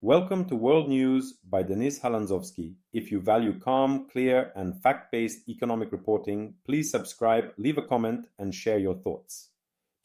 Welcome to World News by Halandzovskyi. If you value calm, clear, and fact-based economic reporting, please subscribe, leave a comment, and share your thoughts.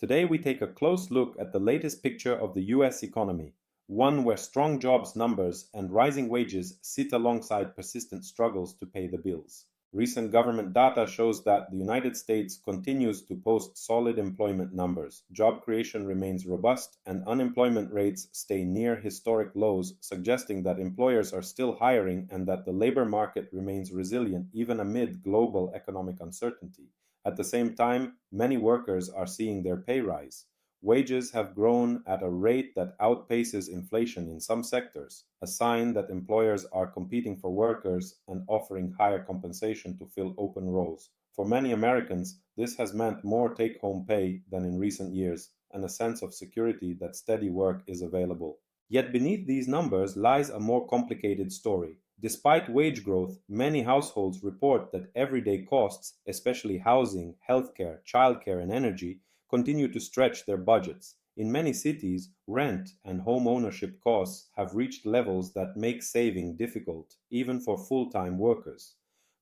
Today we take a close look at the latest picture of the US economy, one where strong jobs numbers and rising wages sit alongside persistent struggles to pay the bills. Recent government data shows that the United States continues to post solid employment numbers. Job creation remains robust and unemployment rates stay near historic lows, suggesting that employers are still hiring and that the labor market remains resilient even amid global economic uncertainty. At the same time, many workers are seeing their pay rise. Wages have grown at a rate that outpaces inflation in some sectors, a sign that employers are competing for workers and offering higher compensation to fill open roles. For many Americans, this has meant more take-home pay than in recent years and a sense of security that steady work is available. Yet beneath these numbers lies a more complicated story. Despite wage growth, many households report that everyday costs, especially housing, healthcare, childcare, and energy, continue to stretch their budgets. In many cities, rent and home ownership costs have reached levels that make saving difficult, even for full-time workers.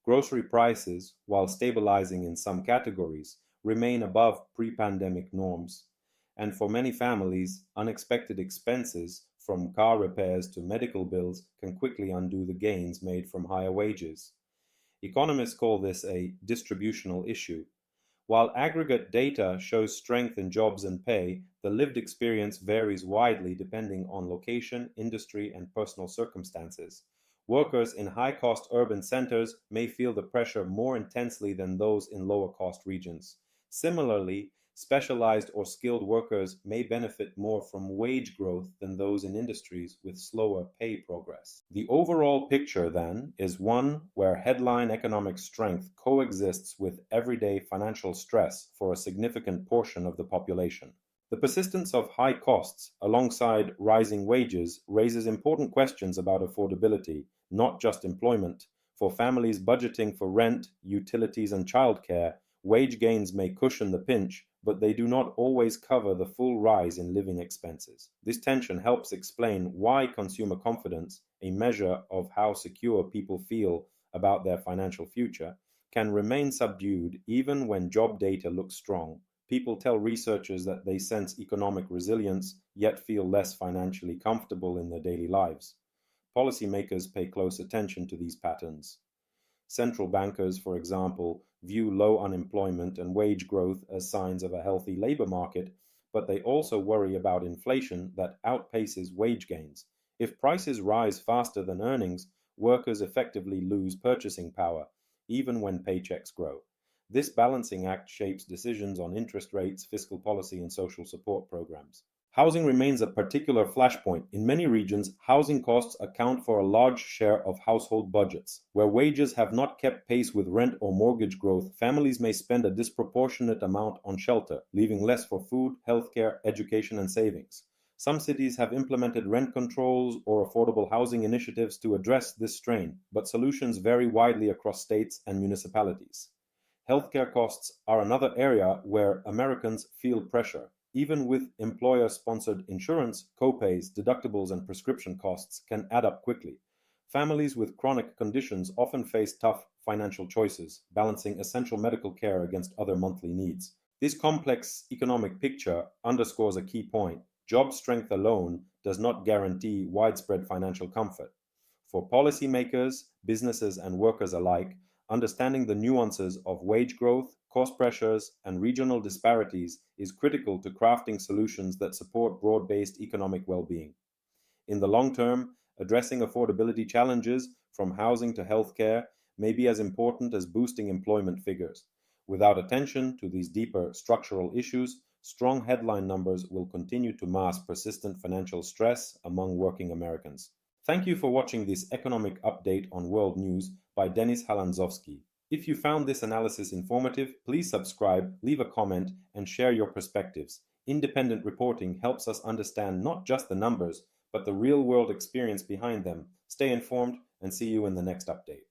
Grocery prices, while stabilizing in some categories, remain above pre-pandemic norms. And for many families, unexpected expenses, from car repairs to medical bills, can quickly undo the gains made from higher wages. Economists call this a distributional issue. While aggregate data shows strength in jobs and pay, the lived experience varies widely depending on location, industry, and personal circumstances. Workers in high-cost urban centers may feel the pressure more intensely than those in lower-cost regions. Similarly, specialized or skilled workers may benefit more from wage growth than those in industries with slower pay progress. The overall picture, then, is one where headline economic strength coexists with everyday financial stress for a significant portion of the population. The persistence of high costs alongside rising wages raises important questions about affordability, not just employment. For families budgeting for rent, utilities, and childcare, wage gains may cushion the pinch, but they do not always cover the full rise in living expenses. This tension helps explain why consumer confidence, a measure of how secure people feel about their financial future, can remain subdued even when job data looks strong. People tell researchers that they sense economic resilience, yet feel less financially comfortable in their daily lives. Policymakers pay close attention to these patterns. Central bankers, for example, view low unemployment and wage growth as signs of a healthy labor market, but they also worry about inflation that outpaces wage gains. If prices rise faster than earnings, workers effectively lose purchasing power, even when paychecks grow. This balancing act shapes decisions on interest rates, fiscal policy, and social support programs. Housing remains a particular flashpoint. In many regions, housing costs account for a large share of household budgets. Where wages have not kept pace with rent or mortgage growth, families may spend a disproportionate amount on shelter, leaving less for food, healthcare, education, and savings. Some cities have implemented rent controls or affordable housing initiatives to address this strain, but solutions vary widely across states and municipalities. Healthcare costs are another area where Americans feel pressure. Even with employer-sponsored insurance, copays, deductibles, and prescription costs can add up quickly. Families with chronic conditions often face tough financial choices, balancing essential medical care against other monthly needs. This complex economic picture underscores a key point. Job strength alone does not guarantee widespread financial comfort. For policymakers, businesses, and workers alike, understanding the nuances of wage growth, cost pressures, and regional disparities is critical to crafting solutions that support broad-based economic well-being. In the long term, addressing affordability challenges, from housing to healthcare, may be as important as boosting employment figures. Without attention to these deeper structural issues, strong headline numbers will continue to mask persistent financial stress among working Americans. Thank you for watching this economic update on World News by Halandzovskyi. If you found this analysis informative, please subscribe, leave a comment, and share your perspectives. Independent reporting helps us understand not just the numbers, but the real-world experience behind them. Stay informed and see you in the next update.